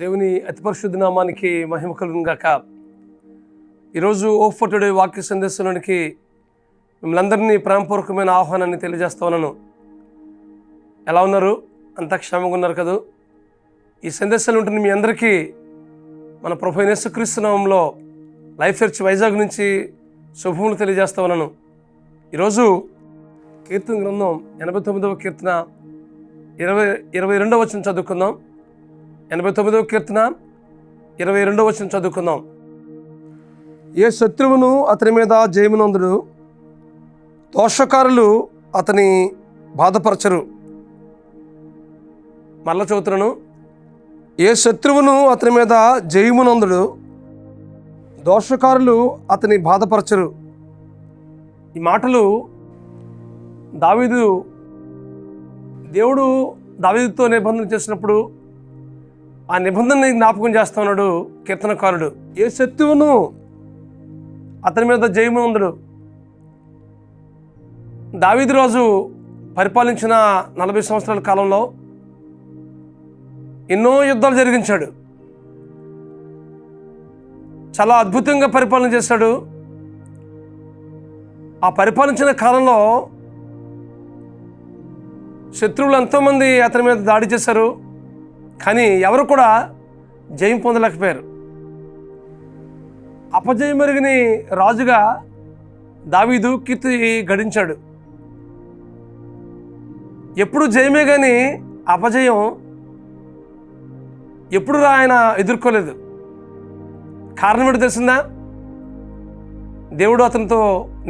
దేవుని అతి పరిశుద్ధ నామానికి మహిమ కలుగును గాక. ఈరోజు ఓ ఫర్ టుడే వాక్య సందేశంలోనికి మిమ్మల్ని అందరినీ ప్రేమపూర్వకమైన ఆహ్వానాన్ని తెలియజేస్తా ఉన్నాను. ఎలా ఉన్నారు? అంతా క్షేమంగా ఉన్నారు కదా? ఈ సందేశాలు ఉంటుంది మీ అందరికీ మన ప్రభువైన యేసుక్రీస్తు నామములో లైఫ్ చర్చ్ వైజాగ్ నుంచి శుభములు తెలియజేస్తా ఉన్నాను. ఈరోజు కీర్తన గ్రంథం 89వ కీర్తన 22వ వచనం చదువుకుందాం. 89వ కీర్తన 22వ వచనం చదువుకుందాం. ఏ శత్రువును అతని మీద జయమునందుడు, దోషకారులు అతని బాధపరచరు. మరల చదువుతున్నాను. ఏ శత్రువును అతని మీద జయమునందుడు, దోషకారులు అతని బాధపరచరు. ఈ మాటలు దేవుడు దావీదుతో నిబంధన చేసినప్పుడు ఆ నిబంధనని జ్ఞాపకం చేస్తా ఉన్నాడు కీర్తనకారుడు. ఏ శత్రువును అతని మీద జయమునందుడు. దావీదు రాజు పరిపాలించిన 40 సంవత్సరాల కాలంలో ఎన్నో యుద్ధాలు జరిగించాడు. చాలా అద్భుతంగా పరిపాలన చేశాడు. ఆ పరిపాలించిన కాలంలో శత్రువులు ఎంతోమంది అతని మీద దాడి చేశారు, కానీ ఎవరు కూడా జయం పొందలేకపోయారు. అపజయం మెరుగని రాజుగా దావీదు కీర్తి గడించాడు. ఎప్పుడు జయమే కానీ అపజయం ఎప్పుడు ఆయన ఎదుర్కోలేదు. కారణం ఏంటో తెలిసిందా? దేవుడు అతనితో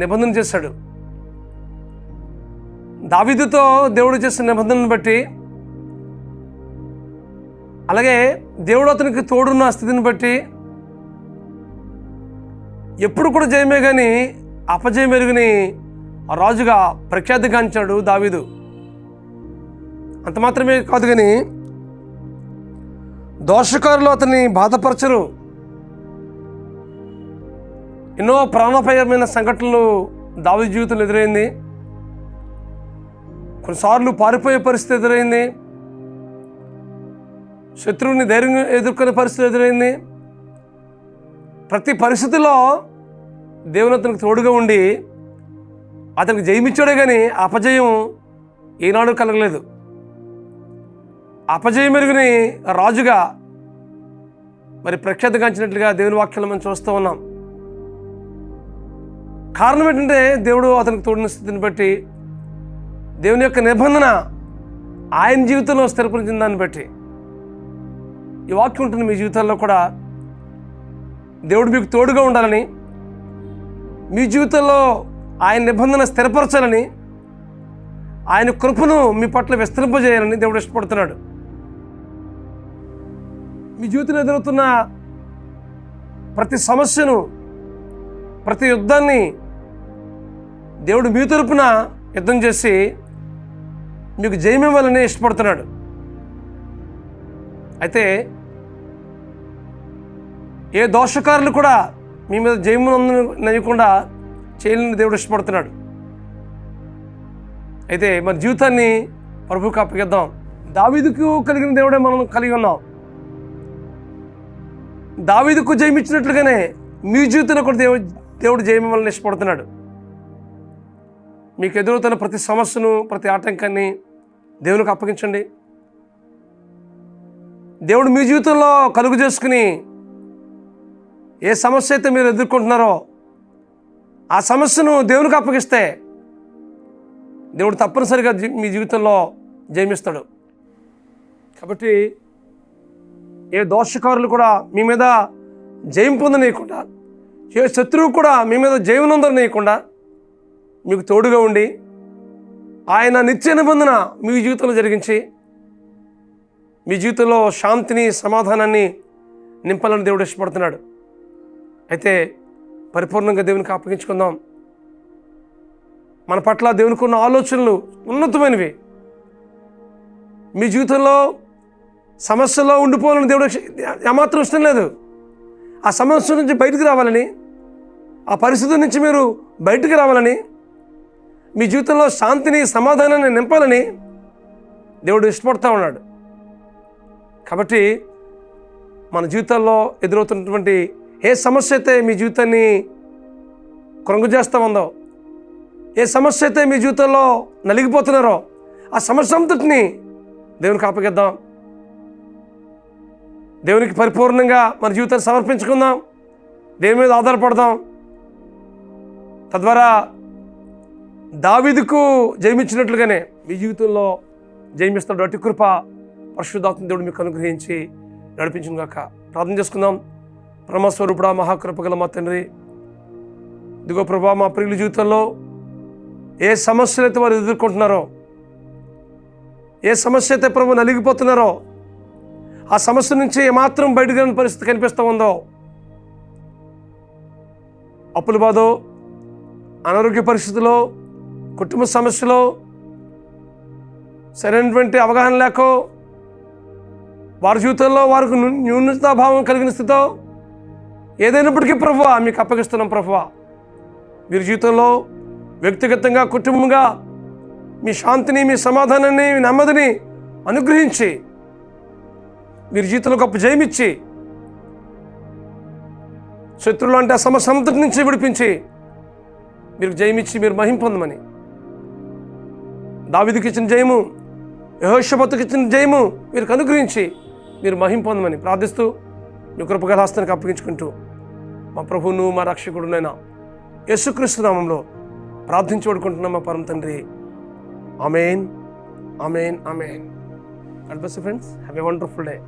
నిబంధన చేశాడు. దావీదుతో దేవుడు చేసిన నిబంధనను బట్టి, అలాగే దేవుడు అతనికి తోడున్న స్థితిని బట్టి ఎప్పుడు కూడా జయమే కానీ అపజయం మెరుగుని రాజుగా ప్రఖ్యాతిగాంచాడు దావీదు. అంత మాత్రమే కాదు కానీ దోషకారులు అతన్ని బాధపరచరు. ఎన్నో ప్రాణాపాయమైన సంఘటనలు దావీదు జీవితంలో ఎదురైంది. కొన్నిసార్లు పారిపోయే పరిస్థితి ఎదురైంది. శత్రువుని ధైర్యంగా ఎదుర్కొనే పరిస్థితి ఎదురైంది. ప్రతి పరిస్థితిలో దేవుని అతనికి తోడుగా ఉండి అతనికి జయమిచ్చాడే కానీ అపజయం ఈనాడు కలగలేదు. అపజయం మెరుగుని రాజుగా మరి ప్రఖ్యాతిగాంచినట్లుగా దేవుని వాక్యాలను మనం చూస్తూ ఉన్నాం. కారణం ఏంటంటే దేవుడు అతనికి తోడిన స్థితిని బట్టి, దేవుని యొక్క నిబంధన ఆయన జీవితంలో స్థిరపరిచిన దాన్ని బట్టి. ఈ వాక్యం ఉంటుంది మీ జీవితాల్లో కూడా. దేవుడు మీకు తోడుగా ఉండాలని, మీ జీవితంలో ఆయన నిబంధన స్థిరపరచాలని, ఆయన కృపను మీ పట్ల విస్తరింపజేయాలని దేవుడు ఇష్టపడుతున్నాడు. మీ జీవితంలో ఎదురవుతున్న ప్రతి సమస్యను, ప్రతి యుద్ధాన్ని దేవుడు మీ తరపున యుద్ధం చేసి మీకు జయమివ్వాలని ఇష్టపడుతున్నాడు. అయితే ఏ దోషకారులు కూడా మీ మీద జయమునయ్యకుండా చేయాలని దేవుడు ఇష్టపడుతున్నాడు. అయితే మన జీవితాన్ని ప్రభువుకు అప్పగిద్దాం. దావీదుకు కలిగిన దేవుడే మనం కలిగి ఉన్నాం. దావీదుకు జయమిచ్చినట్లుగానే మీ జీవితంలో కూడా దేవుడు జయమివ్వాలని ఇష్టపడుతున్నాడు. మీకు ఎదురవుతున్న ప్రతి సమస్యను, ప్రతి ఆటంకాన్ని దేవునికి అప్పగించండి. దేవుడు మీ జీవితంలో కలుగు చేసుకుని ఏ సమస్య అయితే మీరు ఎదుర్కొంటున్నారో ఆ సమస్యను దేవునికి అప్పగిస్తే దేవుడు తప్పనిసరిగా మీ జీవితంలో జయమిస్తాడు. కాబట్టి ఏ దోషకారులు కూడా మీ మీద జయం పొందనీయకుండా, ఏ శత్రువు కూడా మీ మీద జయమునందనీయకుండా మీకు తోడుగా ఉండి ఆయన నిత్య నిబంధన మీ జీవితంలో జరిగించి మీ జీవితంలో శాంతిని, సమాధానాన్ని నింపాలని దేవుడు ఇష్టపడుతున్నాడు. అయితే పరిపూర్ణంగా దేవునికి అప్పగించుకుందాం. మన పట్ల దేవునికి ఉన్న ఆలోచనలు ఉన్నతమైనవి. మీ జీవితంలో సమస్యలో ఉండిపోవాలని దేవుడు ఏమాత్రం ఇష్టం లేదు. ఆ సమస్య నుంచి బయటికి రావాలని, ఆ పరిస్థితి నుంచి మీరు బయటికి రావాలని, మీ జీవితంలో శాంతిని, సమాధానాన్ని నింపాలని దేవుడు ఇష్టపడుతూ ఉన్నాడు. కాబట్టి మన జీవితాల్లో ఎదురవుతున్నటువంటి ఏ సమస్య అయితే మీ జీవితాన్ని కృంగు చేస్తూ ఉందో, ఏ సమస్య అయితే మీ జీవితంలో నలిగిపోతున్నారో ఆ సమస్య అంతటిని దేవునికి అప్పగిద్దాం. దేవునికి పరిపూర్ణంగా మన జీవితాన్ని సమర్పించుకుందాం. దేవుని మీద ఆధారపడదాం. తద్వారా దావీదుకు జయమిచ్చినట్లుగానే మీ జీవితంలో జయమిస్తున్న అటు కృప పరిశుద్ధాత్మ దేవుడు మీకు అనుగ్రహించి నడిపించును గాక. ప్రార్థన చేసుకుందాం. పరమస్వరూపుడా, మహాకృపగల మా తండ్రి, ఇదిగో ప్రభా, మా ప్రియుల జీవితంలో ఏ సమస్యలు అయితే వారు ఎదుర్కొంటున్నారో, ఏ సమస్య అయితే ప్రభు నలిగిపోతున్నారో, ఆ సమస్య నుంచి ఏమాత్రం బయటకు పరిస్థితి కనిపిస్తూ ఉందో, అప్పుల బాధో, అనారోగ్య పరిస్థితుల్లో, కుటుంబ సమస్యలో, సరైనటువంటి అవగాహన లేకో, వారి జీవితంలో వారికి న్యూనతాభావం కలిగిన స్థితితో ఏదైనప్పటికీ ప్రభువా మీకు అప్పగిస్తున్నాం. ప్రభువా, వీరి జీవితంలో వ్యక్తిగతంగా, కుటుంబంగా మీ శాంతిని, మీ సమాధానాన్ని, మీ నెమ్మదిని అనుగ్రహించి వీరి జీవితంలో గొప్ప జయమిచ్చి శత్రువులు అంటే ఆ సమస్య అంతటి నుంచి విడిపించి మీరు జయమిచ్చి మీరు మహిమ పొందమని, దావీదుకి ఇచ్చిన జయము, యెహోషాపాతుకి ఇచ్చిన జయము వీరికి అనుగ్రహించి మీరు మహిమ పొందమని ప్రార్థిస్తూ మీ కృపగల హస్తానికి అప్పగించుకుంటూ మా ప్రభువును మా రక్షకుడునైనా యేసుక్రీస్తు నామంలో ప్రార్థించి పడుకుంటున్నాం మా పరమ తండ్రి. ఆమేన్, ఆమేన్, ఆమేన్. God bless you friends. Have a wonderful day.